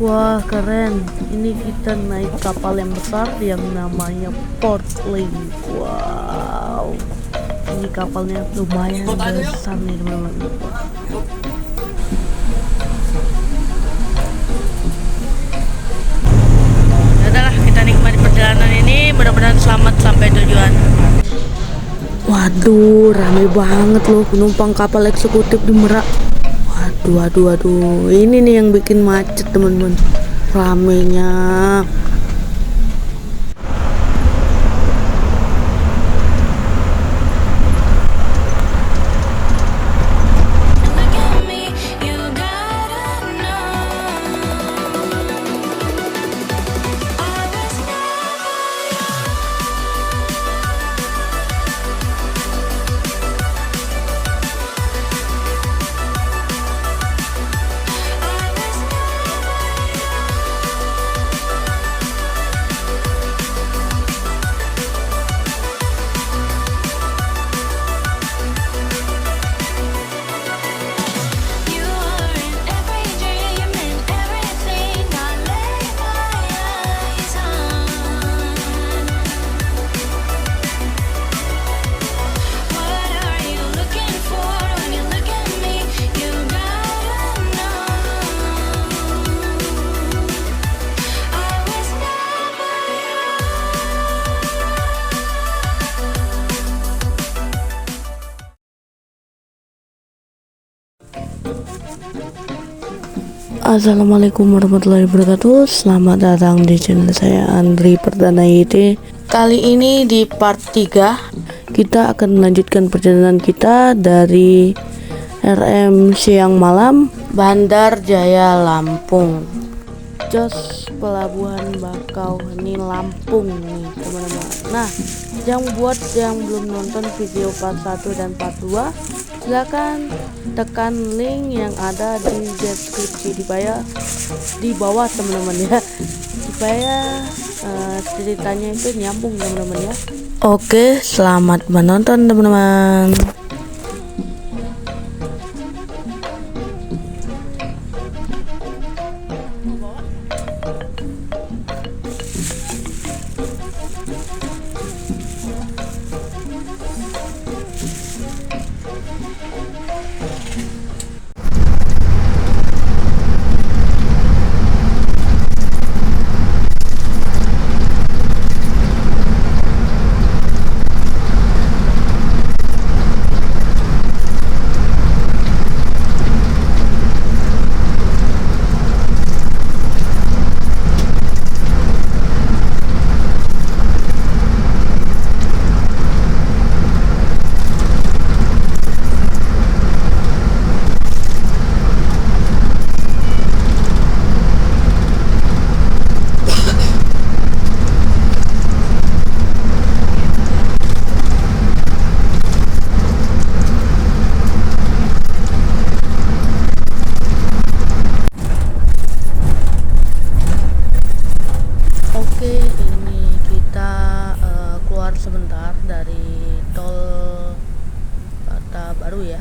Wah keren, ini kita naik kapal yang besar yang namanya Portling. Wow, ini kapalnya lumayan besar nih teman-teman. Udahlah, kita nikmati perjalanan ini, mudah-mudahan selamat sampai tujuan. Waduh, rame banget loh penumpang kapal eksekutif di Merak. Waduh, ini nih yang bikin macet teman-teman, ramenya. Assalamualaikum warahmatullahi wabarakatuh. Selamat datang di channel saya, Andri Perdana YT. Kali ini di part 3 kita akan melanjutkan perjalanan kita dari RM Siang Malam, Bandar Jaya Lampung. Jos Pelabuhan Bakau, ini Lampung nih teman-teman. Nah, yang buat yang belum nonton video part 1 dan part 2, silakan tekan link yang ada di deskripsi di bawah teman-teman ya, supaya ceritanya itu nyambung teman-teman ya. Oke, selamat menonton teman-teman. Oke, ini kita keluar sebentar dari tol Kota Baru ya.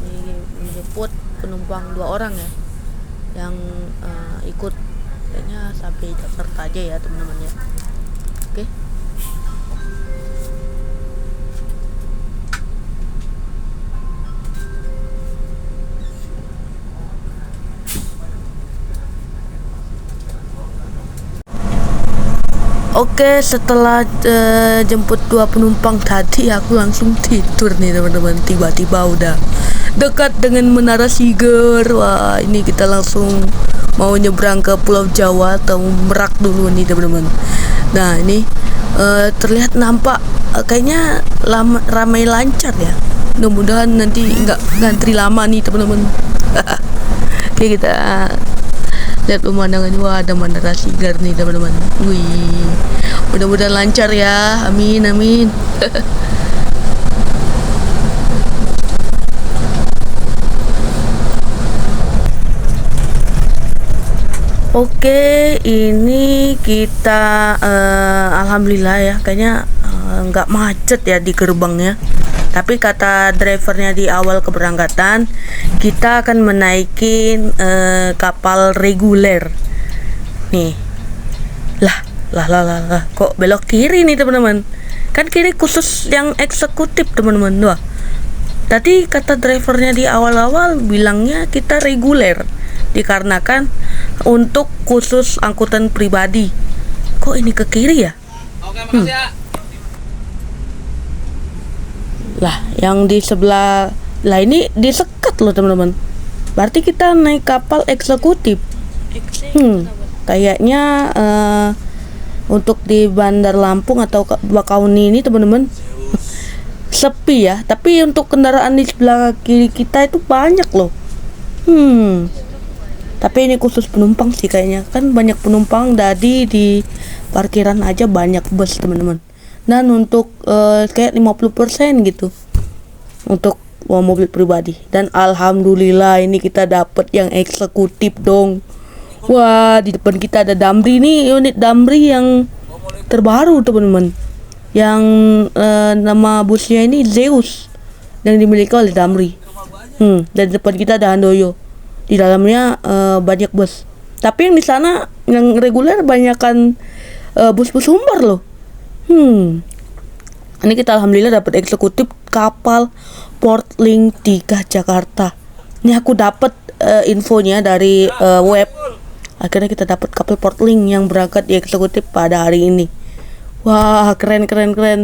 Ini menjemput penumpang 2 orang ya, yang ikut kayaknya sampai Jakarta aja ya teman-teman ya. Oke. Oke, setelah jemput 2 penumpang tadi, aku langsung tidur nih teman-teman. Tiba-tiba udah dekat dengan Menara Siger. Wah, ini kita langsung mau nyebrang ke Pulau Jawa atau Merak dulu nih teman-teman. Nah, ini terlihat nampak kayaknya ramai lancar ya. Mudah-mudahan nanti nggak ngantri lama nih teman-teman. Oke, kita lihat pemandangan. Wah, ada Menara Siger nih teman-teman. Wih, mudah-mudahan lancar ya, amin amin. Oke, ini kita alhamdulillah ya, kayaknya nggak macet ya di gerbangnya. Tapi kata drivernya di awal keberangkatan, kita akan menaiki kapal reguler. Nih, lah, kok belok kiri nih teman-teman? Kan kiri khusus yang eksekutif teman-teman. Wah, tadi kata drivernya di awal-awal bilangnya kita reguler, dikarenakan untuk khusus angkutan pribadi. Kok ini ke kiri ya? Lah, yang di sebelah lah ini disekat loh teman-teman. Berarti kita naik kapal eksekutif. Kayaknya untuk di Bandar Lampung atau Bakauni ini teman-teman sepi ya. Tapi untuk kendaraan di sebelah kiri kita itu banyak loh. Tapi ini khusus penumpang sih kayaknya. Kan banyak penumpang, jadi di parkiran aja banyak bus teman-teman. Dan untuk kayak 50% gitu untuk mobil pribadi. Dan alhamdulillah ini kita dapat yang eksekutif dong. Wah, di depan kita ada Damri nih, unit Damri yang terbaru teman-teman. Yang nama busnya ini Zeus, yang dimiliki oleh Damri. Dan di depan kita ada Handoyo. Di dalamnya banyak bus. Tapi yang di sana yang reguler banyakan bus-bus Humber loh. Ini kita alhamdulillah dapat eksekutif kapal Portlink 3 Jakarta. Ini aku dapat infonya dari web. Akhirnya kita dapat kapal Portlink yang berangkat di eksekutif pada hari ini. Wah, keren,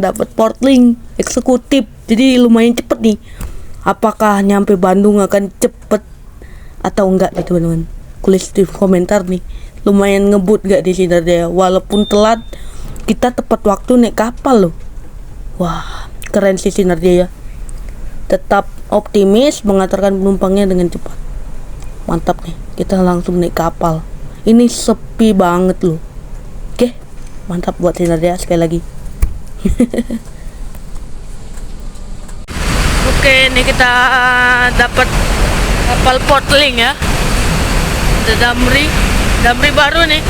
dapat Portlink eksekutif. Jadi lumayan cepet nih. Apakah nyampe Bandung akan cepet atau enggak nih teman-teman? Tulis di komentar nih. Lumayan ngebut gak di Sinar Jaya? Walaupun telat, kita tepat waktu naik kapal loh. Wah, keren sih Sinar Jaya. Tetap optimis mengantarkan penumpangnya dengan cepat. Mantap nih, kita langsung naik kapal. Ini sepi banget loh. Oke, mantap buat Sinar Jaya sekali lagi. Oke, ini kita dapat kapal Portlink ya. Ada Damri baru nih.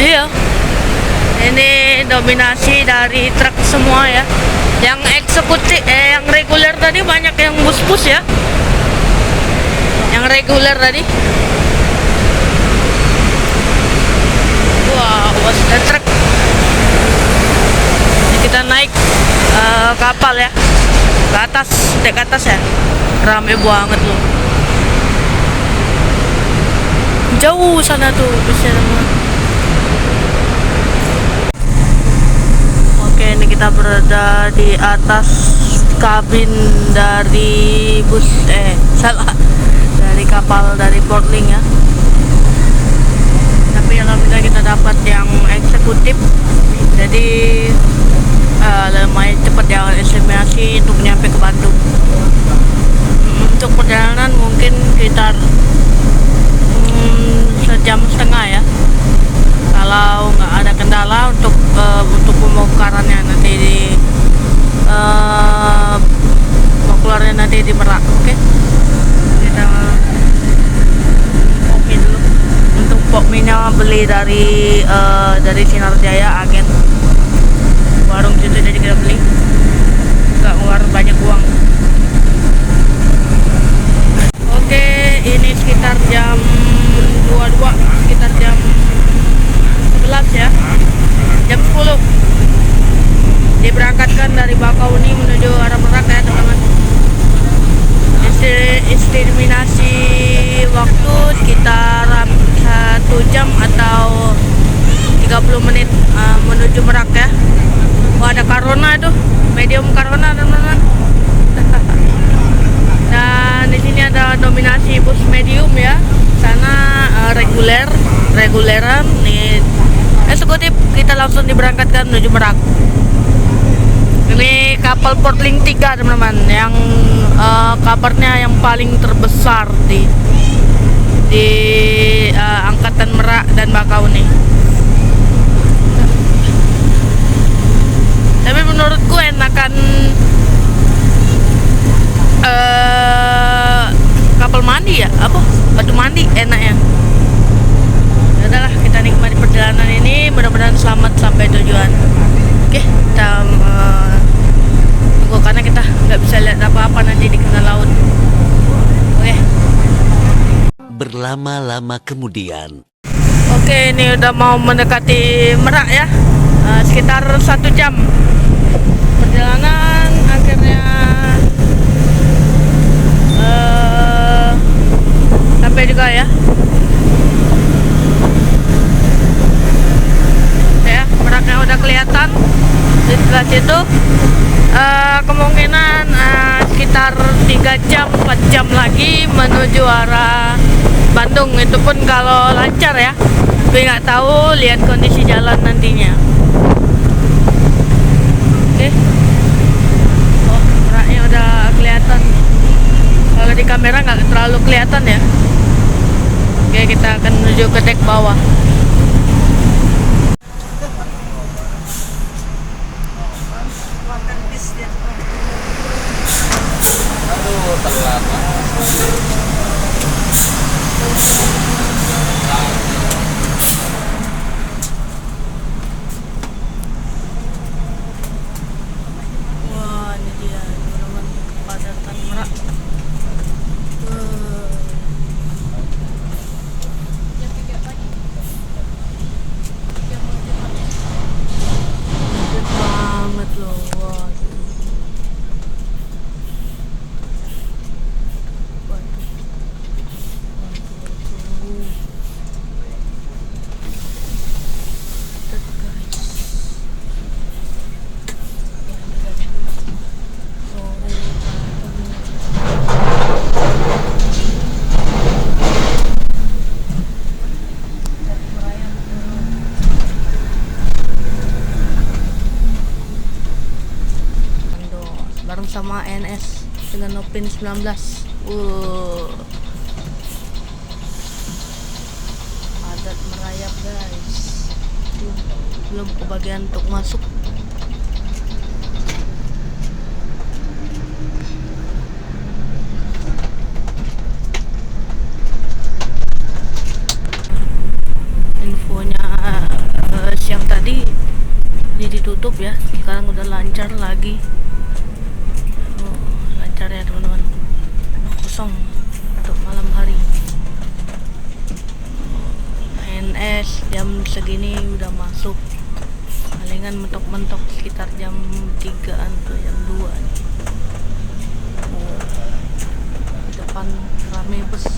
Iya, ini dominasi dari truk semua ya. Yang eksekutif, yang reguler tadi banyak yang bus-bus ya. Yang reguler tadi. Wah, bus dan truk. Ini kita naik kapal ya, naik ke atas ya. Rame banget loh. Jauh sana tuh busnya teman. Ini kita berada di atas kabin dari dari kapal dari Portlink ya. Tapi alhamdulillah kita dapat yang eksekutif, jadi lumayan cepat ya estimasi untuk nyampe ke Bandung. Untuk perjalanan mungkin sekitar sejam setengah ya, kalau nggak ada kendala untuk pembongkarannya nanti di mau keluarnya nanti di Merak. Oke, kita pokmi dulu. Untuk pokminya beli dari Sinar Jaya, agen warung situ jadi kita beli, nggak ngeluar banyak uang. Oke, ini sekitar jam 22, sekitar jam 11 ya, jam 10 diberangkatkan dari Bakauni menuju arah Merak ya teman-teman. Estimasi waktu sekitar 1 jam atau 30 menit menuju Merak ya. Wah, ada Corona tuh, medium Corona teman-teman. Dan di sini ada dominasi bus medium ya. Sana reguleran nih eksekutif, kita langsung diberangkatkan menuju Merak. Ini kapal Portlink 3 teman-teman, yang kabarnya yang paling terbesar di angkatan Merak dan Bakauni. Tapi menurutku enakan kapal mandi ya, batu mandi enaknya. Berlama-lama kemudian. Oke, ini udah mau mendekati Merak ya. Sekitar 1 jam perjalanan, akhirnya sampai juga ya. Ya, Meraknya udah kelihatan di sebelah situ. Kemungkinan sekitar 3 jam 4 jam lagi menuju arah Bandung, itu pun kalau lancar ya, tapi nggak tahu, lihat kondisi jalan nantinya. Oke. Oh, Meraknya udah kelihatan, kalau di kamera nggak terlalu kelihatan ya. Oke, kita akan menuju ke dek bawah. Aduh, telat. Wah, ini dia teman-teman, kepadatan Merak. Gede banget loh. Wah. Waduh. Padat, guys. Sore bareng sama NS dengan Nopin 19. Padat merayap, guys. Belum kebagian untuk masuk. Infonya siang tadi ini ditutup ya, sekarang udah lancar lagi. Lancar ya teman-teman, kosong untuk malam hari. NS jam segini udah masuk, palingan mentok-mentok sekitar jam 3-an atau jam 2 nih. Di depan rame bus.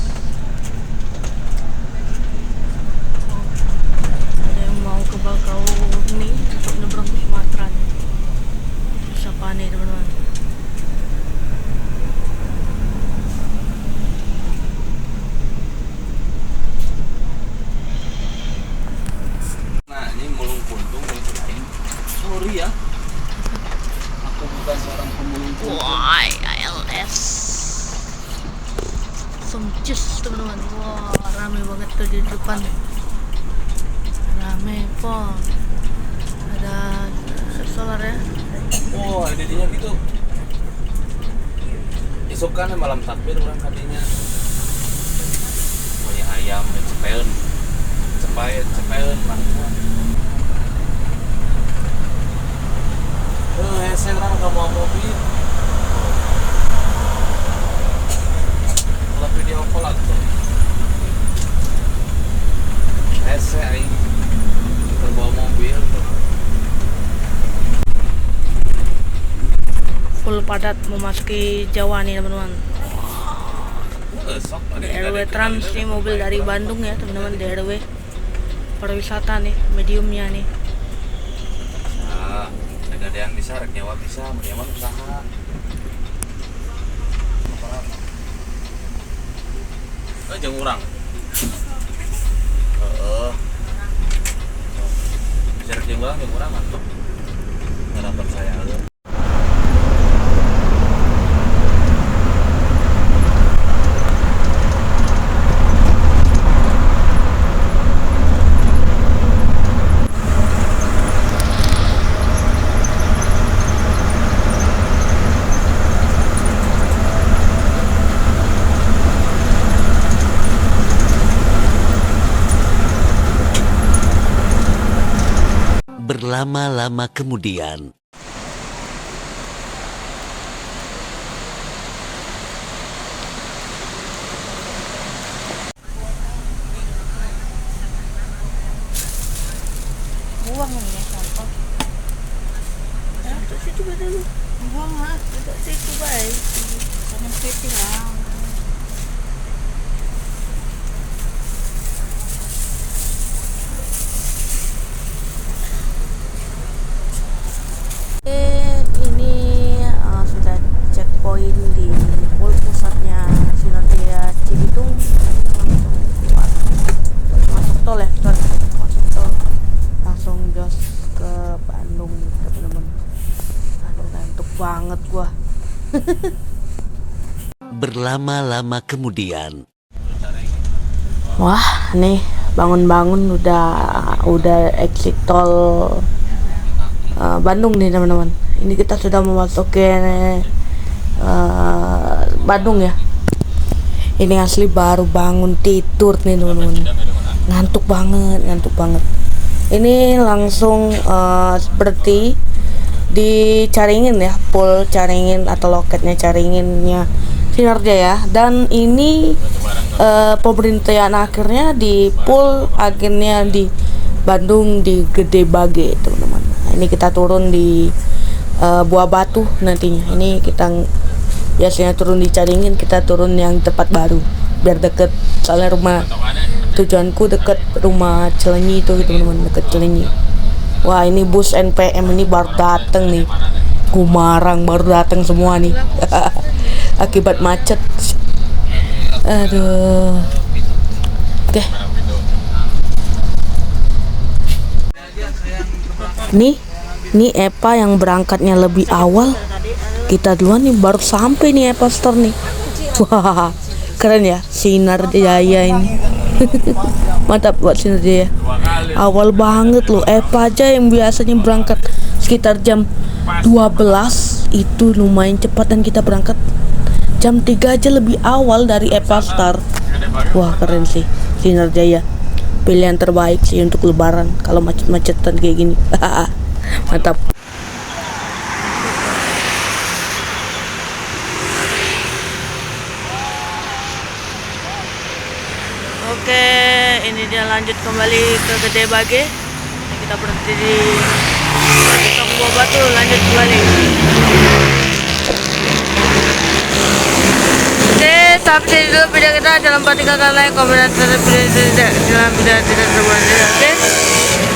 Ada yang mau ke Bakauheni untuk nyebrang ke Sumatera nih. Susah panik teman-teman. Nah, ini mulung puntung yang lain. Sorry ya. Aku bukan seorang pemulung puntung. Wah, ALS Somjus teman-teman. Wah, rame banget tuh di depan. Rame po. Ada solar ya. Oh, idenya gitu. Esok kan malam takbir orang kadinya. Punya ayam cepeun. Cepeun mangga. Hese orang gak mau mobil. Kalau video call tuh. Hese aing terbawa mobil tuh. Full padat memasuki Jawa nih teman-teman. Sok Di RW Trans nih, mobil dari Bandung ya teman-teman, di RW pariwisata nih, mediumnya nih. Nah, ada yang bisa rek nyawa bisa, menyawa usaha. Jeung urang. Bisa rek jeung urang mantap. Ngarapan saya eueuh. Berlama-lama kemudian. coba dulu. Gua mah Agak situ baik. pengen piti lah. Ini sudah checkpoint di pul pusatnya Sinardia Cibitung. Ini langsung keluar masuk tol ya, masuk tol langsung jos ke Bandung teman-teman. Aduh ngantuk banget gua. Berlama-lama kemudian. Wah nih bangun-bangun udah exit tol Bandung nih teman-teman. Ini kita sudah memasuki Bandung ya. Ini asli baru bangun tidur nih teman-teman. Ngantuk banget. Ini langsung seperti di Caringin ya, pul Caringin atau loketnya Caringinnya Sinarjaya. Dan ini pemerintahan akhirnya di pul akhirnya di Bandung di Gede Bage teman-teman. Nah, ini kita turun di Buah Batu nantinya. Ini kita biasanya turun di Caringin, kita turun yang tempat baru biar deket, soalnya rumah tujuanku deket rumah Cilenyi itu gitu teman-teman, deket Cilenyi. Wah ini bus NPM ini baru dateng nih, Gumarang baru dateng semua nih akibat macet. Aduh. Oke. Nih Epa yang berangkatnya lebih awal. Kita duluan nih baru sampai nih Epa Store nih. Wah, keren ya Sinarjaya ini. Mantap buat Sinarjaya. Awal banget loh. Epa aja yang biasanya berangkat sekitar jam 12 itu lumayan cepat, dan kita berangkat jam 3 aja lebih awal dari Epa Star. Wah, keren sih Sinarjaya. Pilihan terbaik sih untuk lebaran kalau macet-macetan kayak gini. Mantap. Oke, ini dia lanjut kembali ke Gede Bage. Ini kita berhenti di Tong Buah Batu, lanjut kembali. Oke, sampai dulu video kita. Jangan lupa tinggalkan like, komen, dan subscribe dalam video tidak terbuat. Oke.